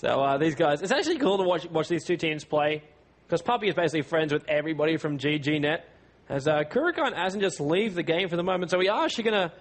So these guys, it's actually cool to watch these two teams play, because Puppy is basically friends with everybody from GGNet. As Kurokai and Asin just leave the game for the moment, so we are actually going to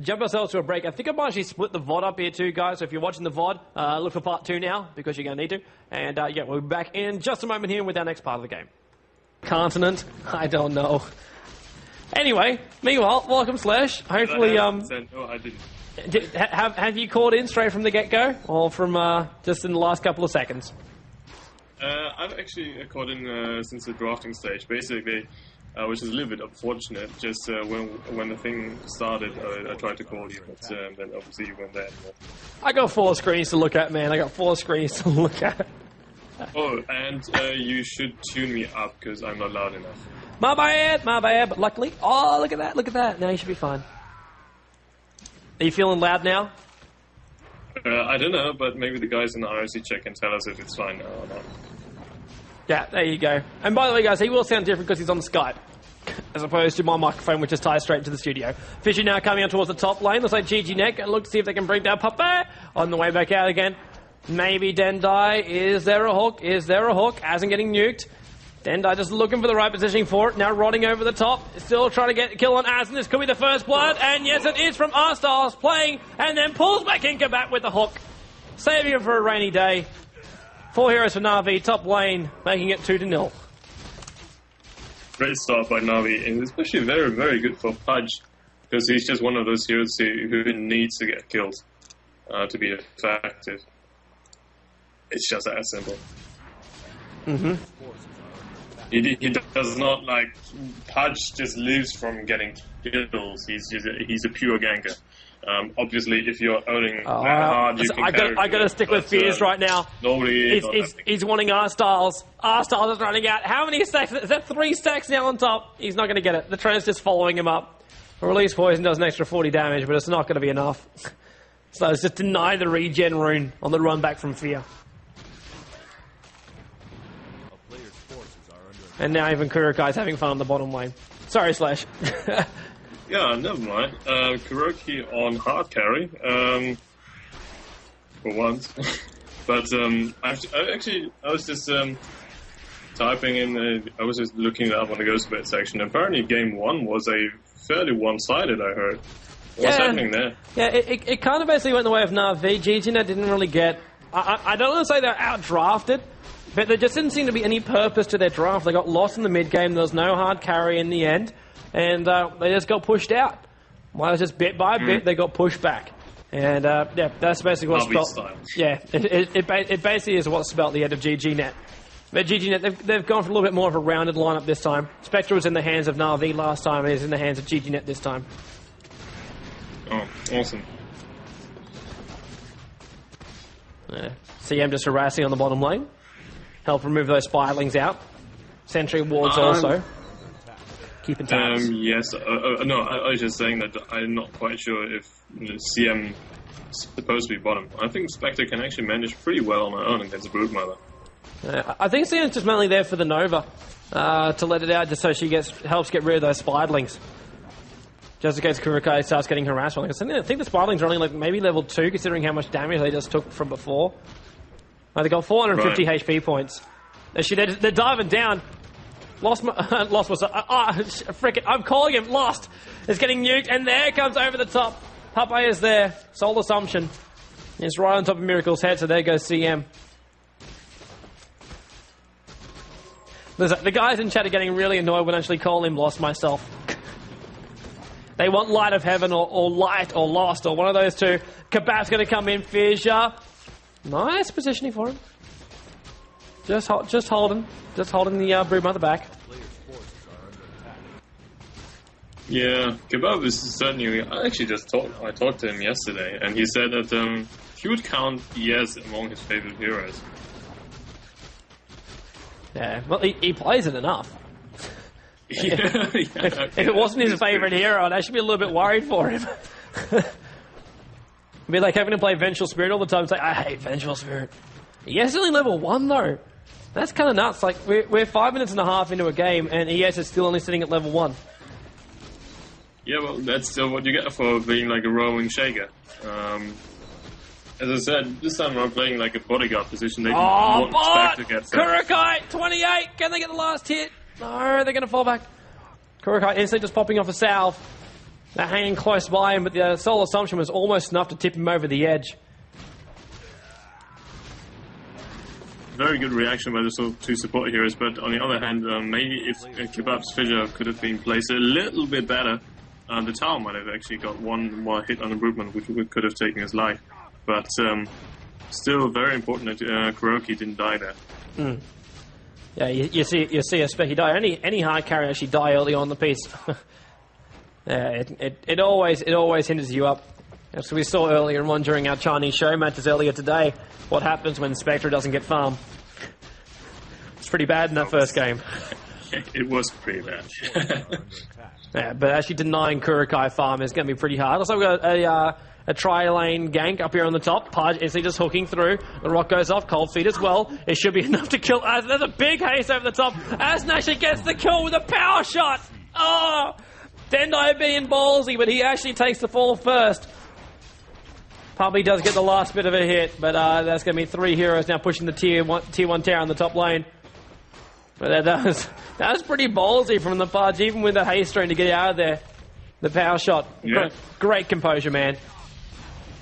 jump ourselves to a break. I think I might actually split the VOD up here too, guys. So if you're watching the VOD, look for part 2 now, because you're going to need to. And yeah, we'll be back in just a moment here with our next part of the game. Continent? I don't know. Anyway, meanwhile, welcome Slash. Hopefully, No, I didn't. Have you called in straight from the get-go, or from just in the last couple of seconds? I've actually called in since the drafting stage, basically, which is a little bit unfortunate. Just when the thing started, I tried to call you, but then obviously you weren't there anymore. I got 4 screens to look at, man. I got 4 screens to look at. Oh, and you should tune me up, because I'm not loud enough. My bad, but luckily... Oh, look at that. Now you should be fine. Are you feeling loud now? I don't know, but maybe the guys in the IRC check can tell us if it's fine now or not. Yeah, there you go. And by the way, guys, he will sound different because he's on Skype, as opposed to my microphone, which is tied straight into the studio. Fishy now coming out towards the top lane. Looks like GGNet. Look to see if they can bring down Papa on the way back out again. Maybe Dendai. Is there a hook? Hasn't getting nuked. Dendai just looking for the right positioning for it. Now rotting over the top. Still trying to get a kill on Asin. This could be the first blood. And yes, it is from R-Styles playing. And then pulls back Inkabat with the hook. Saving him for a rainy day. 4 heroes for NaVi. Top lane. Making it 2-0. Great start by NaVi. And especially very, very good for Pudge. Because he's just one of those heroes who needs to get killed to be effective. It's just that simple. Mm-hmm. He does not, like, Pudge just lives from getting kills. He's a pure ganker. Obviously, if you're owning hard, you can I got to stick with Fears right now. He's wanting R-Styles. R-Styles is running out. How many stacks? Is that 3 stacks now on top? He's not going to get it. The trend's just following him up. Release Poison does an extra 40 damage, but it's not going to be enough. So it's just deny the regen rune on the run back from Fear. And now even Kurokai's having fun on the bottom lane. Sorry, Slash. Yeah, never mind. Kuroki on hard carry, for once. But I was just typing in. I was just looking it up on the Ghostbed section. Apparently, game 1 was a fairly one-sided. I heard. What's happening there? Yeah, it kind of basically went the way of NaVi. GGNet didn't really get. I don't want to say they're outdrafted. But there just didn't seem to be any purpose to their draft. They got lost in the mid-game. There was no hard carry in the end. And they just got pushed out. Well, it was just bit by bit, they got pushed back. And, yeah, that's basically what spelled... Yeah, it basically is what spelled the end of GGNet. But GGNet, they've gone for a little bit more of a rounded lineup this time. Spectre was in the hands of NaVi last time, and is in the hands of GGNet this time. Oh, awesome. Yeah. CM just harassing on the bottom lane. Help remove those spiralings out. Sentry wards also. Keeping tabs. Yes. No, I was just saying that I'm not quite sure if CM is supposed to be bottom. I think Spectre can actually manage pretty well on her own against Broodmother. I think CM's just mainly there for the Nova. To let it out just so she helps get rid of those spiralings. Just in case Kurokai starts getting harassed. I think the spiralings are only like maybe level 2 considering how much damage they just took from before. They got 450 HP points. They're diving down. Lost frick it, I'm calling him. Lost. Is getting nuked, and there comes over the top. Pape is there. Soul Assumption. It's right on top of Miracle's head, so there goes CM. The guys in chat are getting really annoyed when I actually call him Lost myself. They want Light of Heaven or Light or Lost or one of those two. Kebab's going to come in. Fissure. Nice positioning for him. Just holding the Broodmother back. Yeah, Kebab is certainly. I talked to him yesterday, and he said that he would count ES among his favorite heroes. Yeah, well, he plays it enough. If it wasn't his favorite hero, I'd actually be a little bit worried for him. It'd be like having to play Vengeful Spirit all the time. It's like, I hate Vengeful Spirit. ES is only level 1 though. That's kind of nuts. Like we're 5 minutes and a half into a game, and ES is still only sitting at level 1. Yeah, well, that's still what you get for being like a roaming shaker. As I said, this time I'm playing like a bodyguard position. They Oh, didn't expect but to get sacked. Kurokai, 28. Can they get the last hit? No, they're going to fall back. Kurokai instantly just popping off a salve. They're hanging close by him, but the Soul Assumption was almost enough to tip him over the edge. Very good reaction by the two support heroes, but on the other hand, maybe if Kebab's Fissure could have been placed a little bit better, the tower might have actually got one more hit on improvement, which could have taken his life. But still very important that Kuroki didn't die there. Mm. Yeah, you see a Specky die. Any hard carry actually die early on the piece. Yeah, it always hinders you up. As we saw earlier in one during our Chinese show matches earlier today, what happens when Spectre doesn't get farm. It's pretty bad in that first game. It was pretty bad. Yeah, but actually denying Kurokai farm is going to be pretty hard. Also, we've got a tri-lane gank up here on the top. Pudge is just hooking through. The rock goes off. Cold feet as well. It should be enough to kill Asn. There's a big haste over the top. Asn actually gets the kill with a power shot. Oh! Dendai being ballsy, but he actually takes the fall first. Probably does get the last bit of a hit, but that's going to be 3 heroes now pushing the tier 1 tower on the top lane. But that was pretty ballsy from the Pudge, even with the haste string to get out of there. The power shot. Yeah. Great composure, man.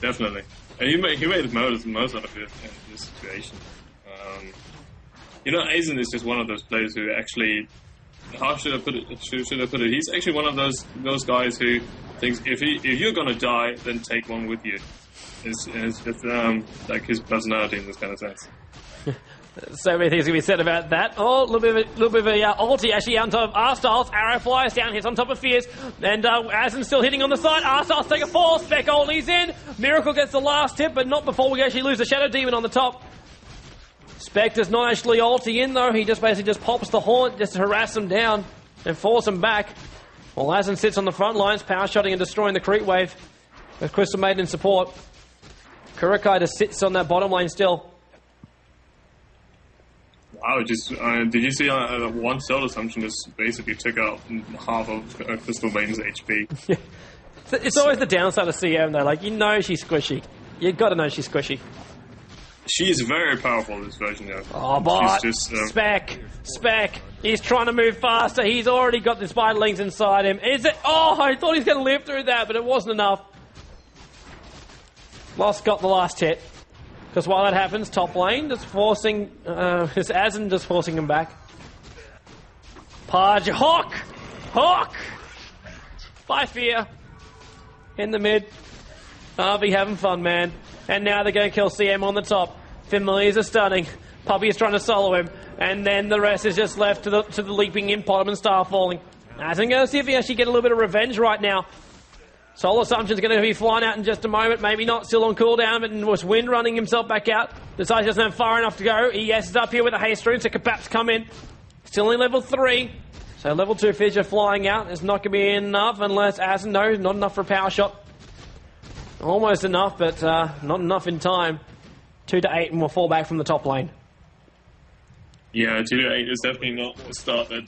Definitely. And he made the most out of it in this situation. Aizen is just one of those players who actually... How should I put it? He's actually one of those guys who thinks if you're gonna die, then take one with you. It's like his personality in this kind of sense. So many things can be said about that. Oh, a little bit of a ulti actually on top of R-Styles. Arrow flies down, hits on top of Fierce. And Asn's still hitting on the side. R-Styles take a fall. Spec ulti's in. Miracle gets the last hit, but not before we actually lose the Shadow Demon on the top. Spec does not actually ulti in though. He just basically pops the haunt just to harass him down and force him back. While Asn sits on the front lines, power shotting and destroying the creep wave with Crystal Maiden in support. Kurokai just sits on that bottom lane still. Wow, did you see one Soul Assumption just basically took out half of Crystal Maiden's HP? It's always the downside of CM though, like she's squishy. You gotta know she's squishy. She is very powerful, this version, yeah. Oh, but she's just, Spec. He's trying to move faster. He's already got the Spiderlings inside him. Is it? Oh, I thought he was going to live through that, but it wasn't enough. Lost got the last hit. Because while that happens, top lane just forcing, is Asn just forcing him back. Pudge, Hawk! By Fear. In the mid. NaVi having fun, man. And now they're going to kill CM on the top. Familiars are stunning. Puppy is trying to solo him. And then the rest is just left to the leaping Impottom and Star falling. Asn going to see if he actually get a little bit of revenge right now. Soul Assumption's going to be flying out in just a moment. Maybe not, still on cooldown, but was Wind running himself back out. Decides he doesn't have far enough to go. ES is up here with a haste rune, so Kabap's come in. Still in level 3. So level 2 Fissure flying out. It's not going to be enough unless Asn knows. Not enough for a power shot. Almost enough, but not enough in time. 2 to 8 and we'll fall back from the top lane. Yeah, 2 to 8 is definitely not the start that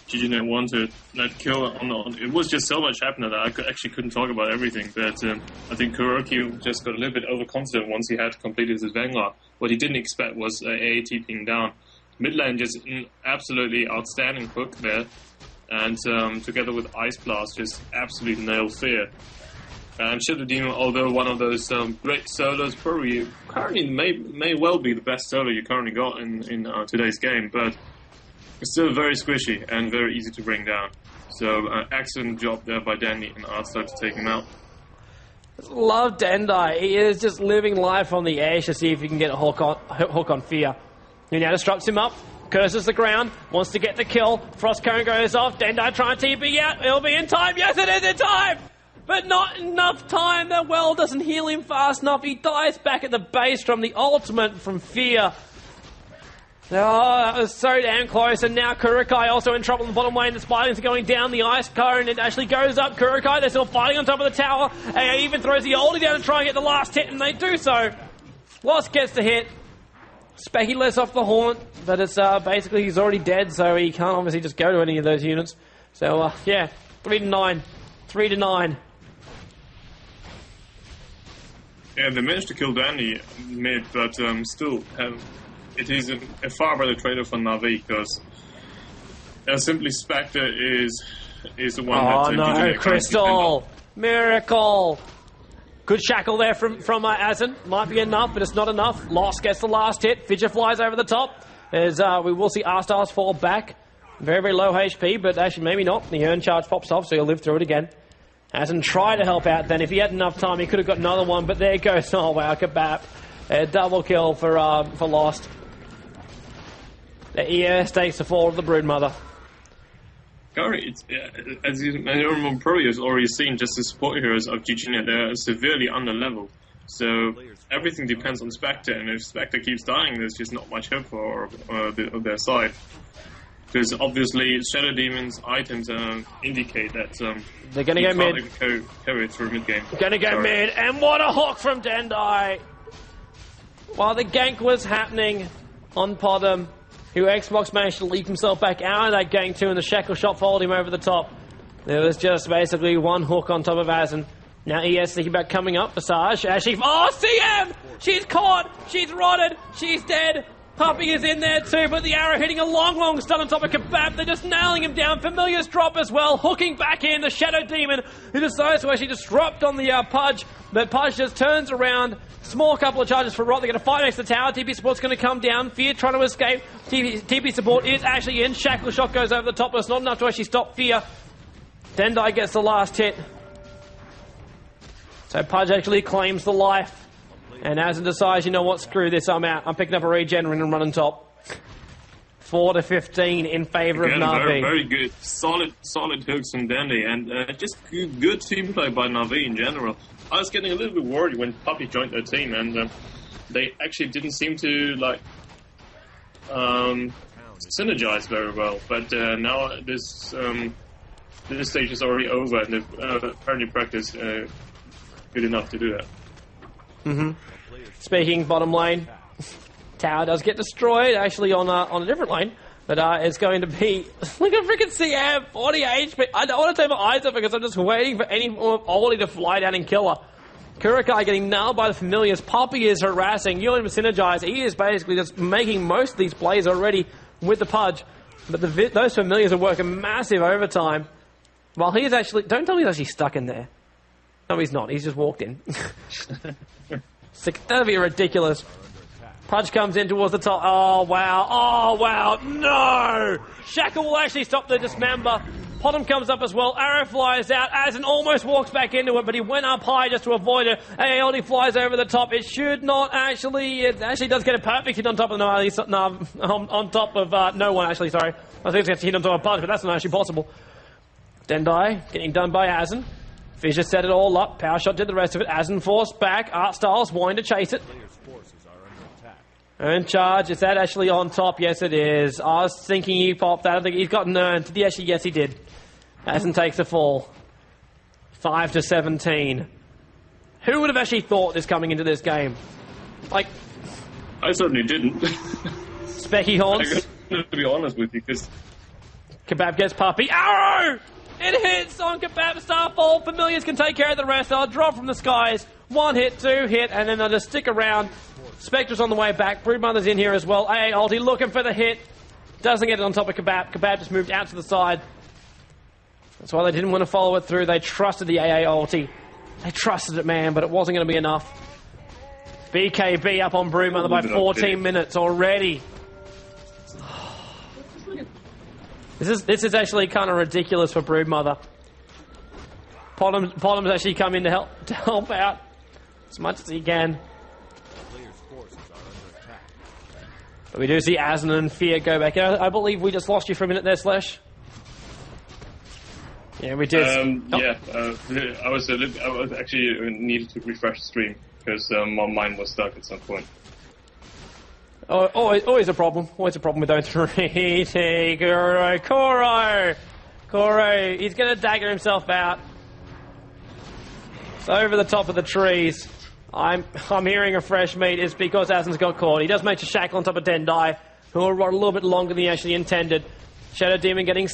GGNet wanted. That kill it was just so much happening that I actually couldn't talk about everything. But I think Kuroki just got a little bit overconfident once he had completed his Vanguard. What he didn't expect was AAT ping down. Mid lane just an absolutely outstanding hook there. And together with Ice Blast, just absolutely nailed Fear. And Shadow Demon, although one of those great solos, probably currently may well be the best solo you currently got in today's game, but it's still very squishy and very easy to bring down. So excellent job there by Dandy and Artstar to take him out. Love Dendai. He is just living life on the edge to see if he can get a hook on Fear. He now disrupts him up, curses the ground, wants to get the kill. Frost Cone goes off. Dendai trying to TP out. It'll be in time. Yes, it is in time! But not enough time. That well doesn't heal him fast enough. He dies back at the base from the ultimate from Fear. Oh, that was so damn close. And now Kurokai also in trouble in the bottom lane. The Spiderlings are going down the ice cone. It actually goes up. Kurokai, they're still fighting on top of the tower. And he even throws the ulti down to try and get the last hit, and they do so. Lost gets the hit. Specky lets off the haunt, but it's basically he's already dead, so he can't obviously just go to any of those units. So, yeah, 3 to 9. 3 to 9. Yeah, they managed to kill Danny mid, but still, it is a far better trade-off for NaVi because simply Spectre is the one that. Oh no, Crystal! Miracle! Good shackle there from Azen. Might be enough, but it's not enough. Lost gets the last hit. Fidget flies over the top. As we will see R-Stars fall back. Very, very low HP, but actually maybe not. The Urn Charge pops off, so he'll live through it again. Azen tried to help out then. If he had enough time, he could have got another one, but there goes. Oh wow, Kebab. A double kill for Lost. The ES takes the fall of the Broodmother. Currently, as everyone probably has already seen, just the support heroes of GGNet, they're severely under-leveled. So everything depends on Spectre, and if Spectre keeps dying, there's just not much hope for their side. Because obviously, Shadow Demon's items indicate that they're going to go mid. Carry it through mid-game. Going to go mid, and what a hook from Dendai! While the gank was happening on Podem, who Xbox managed to leap himself back out of that gank too, and the shackle shot followed him over the top. There was just basically one hook on top of Azen. Now ES thinking about coming up. Visage actually. Oh, CM! She's caught! She's rotted! She's dead! Puppy is in there too, but the arrow hitting a long, long stun on top of Kebab. They're just nailing him down. Familiar's drop as well, hooking back in the Shadow Demon, who decides to actually disrupt on the Pudge. But Pudge just turns around. Small couple of charges for Rot. They're going to fight next to the tower. TP support's going to come down. Fear trying to escape. TP support is actually in. Shackle shot goes over the top, but it's not enough to actually stop Fear. Dendai gets the last hit. So Pudge actually claims the life. And Azen decides, you know what, screw this, I'm out. I'm picking up a regen and running top. 4-15 in favour of NaVi. Very, very good. Solid hooks from Dandy, and just good team play by NaVi in general. I was getting a little bit worried when Puppy joined their team, and they actually didn't seem to, like, synergize very well. But now this stage is already over, and they've apparently practiced good enough to do that. Mm-hmm. Speaking bottom lane, tower does get destroyed actually on a different lane, but it's going to be look at freaking CM 40 HP. I don't want to take my eyes off because I'm just waiting for any more of Oli to fly down and kill her. Kurikai getting nailed by the familiars. Poppy is harassing. Ewan synergize. He is basically just making most of these plays already with the Pudge, but those familiars are working massive overtime. While he is actually, don't tell me he's actually stuck in there. No, he's not. He's just walked in. That'd be ridiculous. Pudge comes in towards the top. Oh, wow. Oh, wow. No! Shackle will actually stop the dismember. Podem comes up as well. Arrow flies out. Azen almost walks back into it, but he went up high just to avoid it. AALD flies over the top. It should not actually... It actually does get a perfect hit on top of on top of no one, actually, sorry. I think it's going to hit on top of Pudge, but that's not actually possible. Dendai getting done by Azen. Fisher set it all up. Power shot did the rest of it. Azen forced back. Art Styles wanting to chase it. Earn charge. Is that actually on top? Yes, it is. I was thinking he popped that. I think he's got an earn. Did he actually? Yes, he did. Azen takes the fall. 5-17. Who would have actually thought this coming into this game? Like, I certainly didn't. Specky Horns. To be honest with you, because Kebab gets Puppy. Arrow! It hits on Kebab. Starfall. Familiars can take care of the rest. I'll drop from the skies. 1 hit, 2 hit, and then they'll just stick around. Spectre's on the way back. Broodmother's in here as well. AA ulti looking for the hit. Doesn't get it on top of Kebab. Kebab just moved out to the side. That's why they didn't want to follow it through. They trusted the AA ulti. They trusted it, man, but it wasn't going to be enough. BKB up on Broodmother by 14 minutes already. This is actually kind of ridiculous for Broodmother. Podem's actually come in to help out as much as he can. But we do see Azen and Fear go back. I believe we just lost you for a minute there, Slash. Yeah, we did. Yeah, I was actually needed to refresh the stream because my mind was stuck at some point. Oh, always a problem. Always a problem with those three. Koro! He's going to dagger himself out. It's over the top of the trees. I'm hearing a fresh meat. It's because Azen's got caught. He does make a shackle on top of Dendai, who will run a little bit longer than he actually intended. Shadow Demon getting